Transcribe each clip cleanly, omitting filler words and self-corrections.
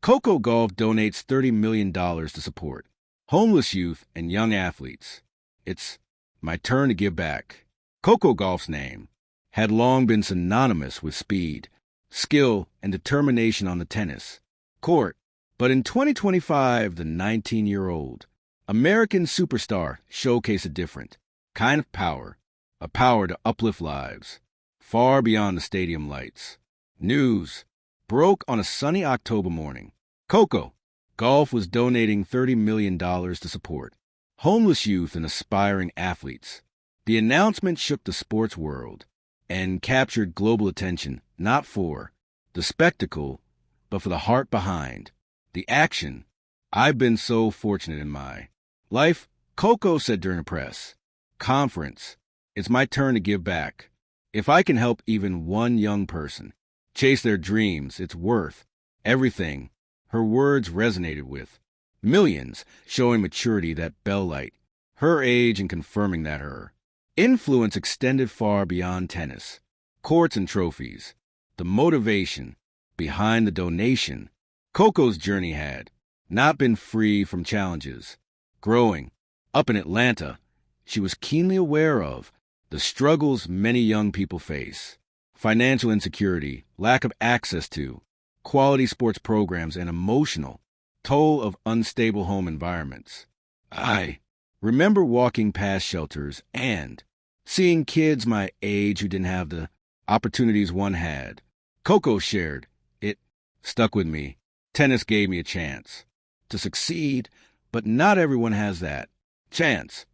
Coco Gauff donates $30 million to support homeless youth and young athletes. It's my turn to give back. Coco Gauff's name had long been synonymous with speed, skill, and determination on the tennis court. But in 2025, the 19-year-old American superstar showcased a different kind of power, a power to uplift lives, far beyond the stadium lights. News broke on a sunny October morning. Coco Gauff was donating $30 million to support homeless youth and aspiring athletes. The announcement shook the sports world and captured global attention, not for the spectacle, but for the heart behind the action. I've been so fortunate in my life, Coco said during a press conference. It's my turn to give back. If I can help even one young person chase their dreams, it's worth everything. Her words resonated with millions, showing maturity that bell-light her age and confirming that her influence extended far beyond tennis, courts, and trophies. The motivation behind the donation. Coco's journey had not been free from challenges. Growing up in Atlanta, she was keenly aware of the struggles many young people face: financial insecurity, lack of access to quality sports programs, and emotional toll of unstable home environments. I remember walking past shelters and seeing kids my age who didn't have the opportunities one had. Coco shared, it stuck with me. Tennis gave me a chance to succeed, but not everyone has that chance.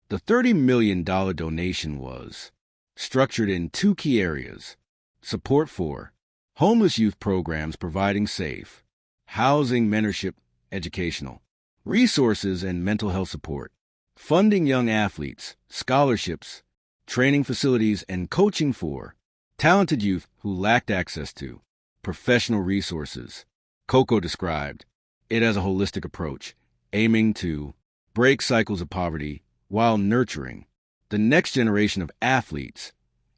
The $30 million donation was structured in two key areas: support for homeless youth programs providing safe housing, mentorship, educational resources, and mental health support; funding young athletes, scholarships, training facilities, and coaching for talented youth who lacked access to professional resources. Coco described it as a holistic approach, aiming to break cycles of poverty while nurturing the next generation of athletes.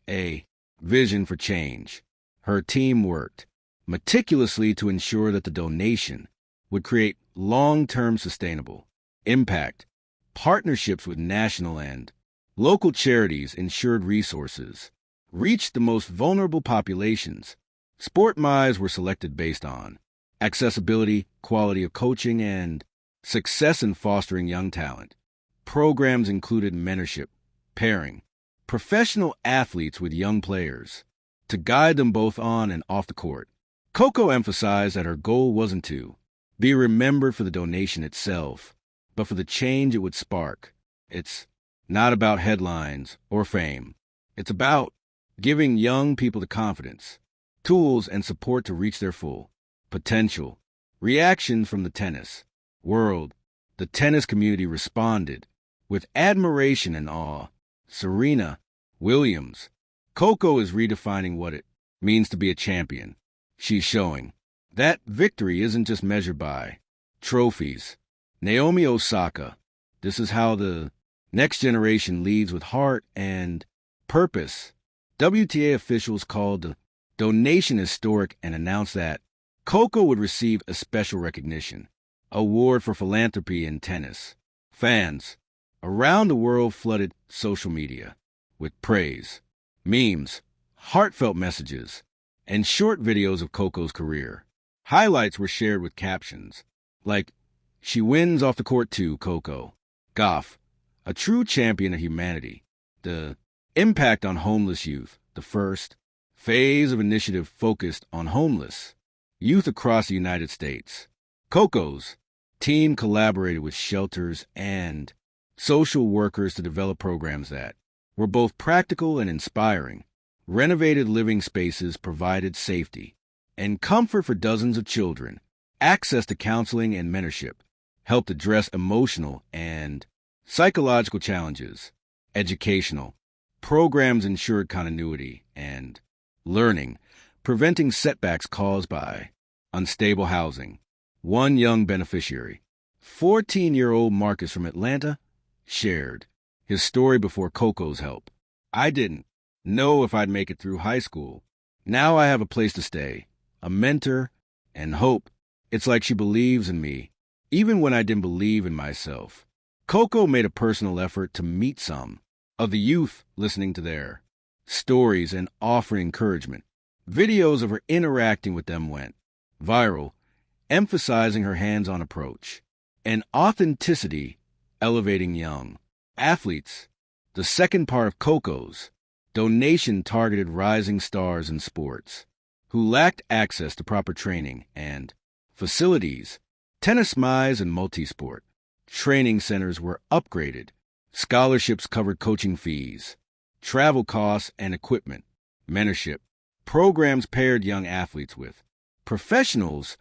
A vision for change. Her team worked meticulously to ensure that the donation would create long-term sustainable impact. Partnerships with national and local charities ensured resources reached the most vulnerable populations. Sport miles were selected based on accessibility, quality of coaching, and success in fostering young talent. Programs included mentorship, pairing professional athletes with young players to guide them both on and off the court. Coco emphasized that her goal wasn't to be remembered for the donation itself, but for the change it would spark. It's not about headlines or fame. It's about giving young people the confidence, tools, and support to reach their full potential. Reaction from the tennis world. The tennis community responded with admiration and awe. Serena Williams. Coco is redefining what it means to be a champion. She's showing that victory isn't just measured by trophies. Naomi Osaka. This is how the next generation leads with heart and purpose. WTA officials called the donation historic and announced that Coco would receive a special recognition award for philanthropy in tennis. Fans around the world flooded social media with praise, memes, heartfelt messages, and short videos of Coco's career. Highlights were shared with captions like, "She wins off the court too, Coco Gauff, a true champion of humanity." The impact on homeless youth. The first phase of initiative focused on homeless youth across the United States. Coco's team collaborated with shelters and social workers to develop programs that were both practical and inspiring. Renovated living spaces provided safety and comfort for dozens of children. Access to counseling and mentorship helped address emotional and psychological challenges. Educational programs ensured continuity and learning, preventing setbacks caused by unstable housing. One young beneficiary, 14-year-old Marcus from Atlanta, shared his story before Coco's help. "I didn't know if I'd make it through high school. Now I have a place to stay, a mentor, and hope. It's like she believes in me, even when I didn't believe in myself. Coco made a personal effort to meet some of the youth listening to their stories and offer encouragement. Videos of her interacting with them went viral, emphasizing her hands-on approach and authenticity, elevating young athletes. The second part of Coco's donation targeted rising stars in sports who lacked access to proper training and facilities. Tennis Mize and multisport training centers were upgraded. Scholarships covered coaching fees, travel costs, and equipment. Mentorship programs paired young athletes with professionals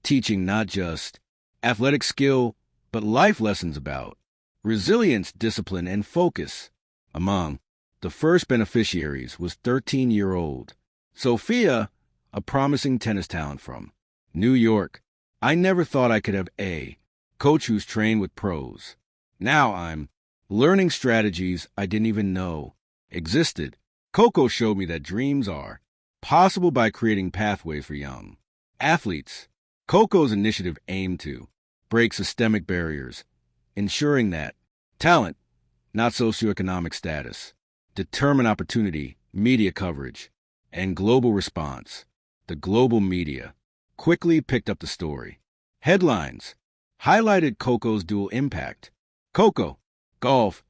teaching not just athletic skill, but life lessons about resilience, discipline, and focus. Among the first beneficiaries was 13-year-old Sophia, a promising tennis talent from New York. I never thought I could have a coach who's trained with pros. Now I'm learning strategies I didn't even know existed. Coco showed me that dreams are possible by creating pathways for young athletes. Coco's initiative aimed to break systemic barriers, ensuring that talent, not socioeconomic status, determine opportunity, media coverage, and global response. The global media quickly picked up the story. Headlines highlighted Coco's dual impact. Coco Gauff,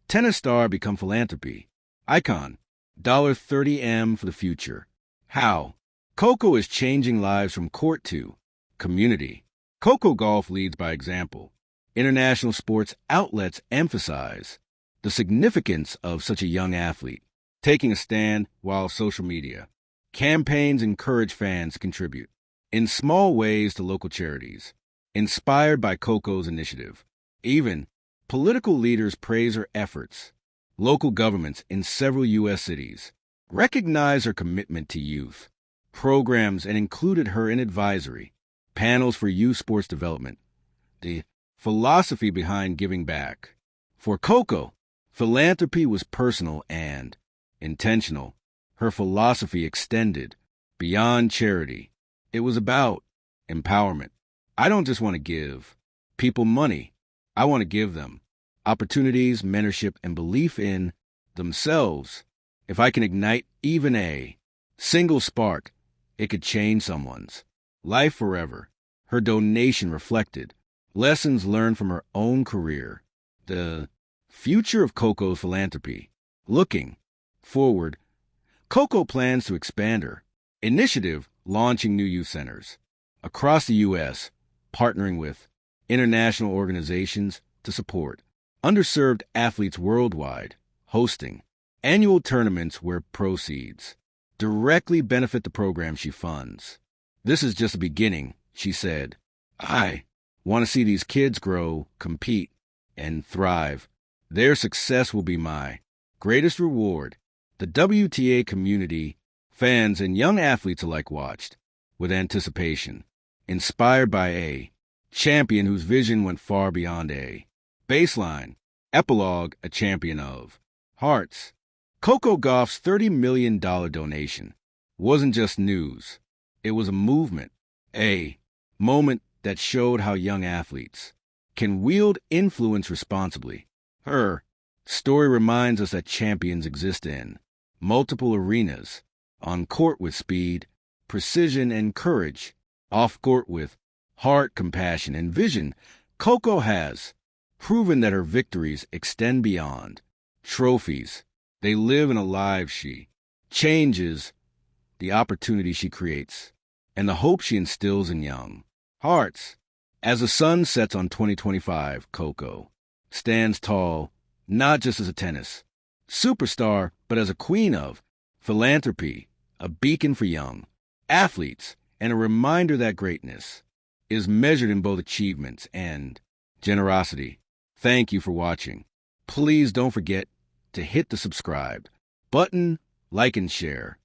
tennis star become philanthropy icon, $30M for the future. How Coco is changing lives from court to community. Coco Gauff leads by example. International sports outlets emphasize the significance of such a young athlete, taking a stand, while social media campaigns encourage fans to contribute in small ways to local charities. Inspired by Coco's initiative, even political leaders praise her efforts. Local governments in several U.S. cities recognize her commitment to youth programs and included her in advisory panels for youth sports development. The philosophy behind giving back. For Coco, philanthropy was personal and intentional. Her philosophy extended beyond charity. It was about empowerment. I don't just want to give people money. I want to give them opportunities, mentorship, and belief in themselves. If I can ignite even a single spark, it could change someone's life forever. Her donation reflected lessons learned from her own career. The future of Coco's philanthropy. Looking forward, Coco plans to expand her initiative, launching new youth centers across the U.S., partnering with international organizations to support underserved athletes worldwide, hosting annual tournaments where proceeds directly benefit the program she funds. This is just the beginning, she said. I want to see these kids grow, compete, and thrive. Their success will be my greatest reward. The WTA community, fans, and young athletes alike watched with anticipation, inspired by a champion whose vision went far beyond a baseline. Epilogue, a champion of hearts. Coco Gauff's $30 million donation wasn't just news. It was a movement, a moment that showed how young athletes can wield influence responsibly. Her story reminds us that champions exist in multiple arenas, on court with speed, precision, and courage, off court with heart, compassion, and vision. Coco has proven that her victories extend beyond trophies. They live in a life she changes, the opportunity she creates, and the hope she instills in young hearts. As the sun sets on 2025, Coco stands tall, not just as a tennis superstar, but as a queen of philanthropy, a beacon for young athletes, and a reminder that greatness is measured in both achievements and generosity. Thank you for watching. Please don't forget to hit the subscribe button, like, and share.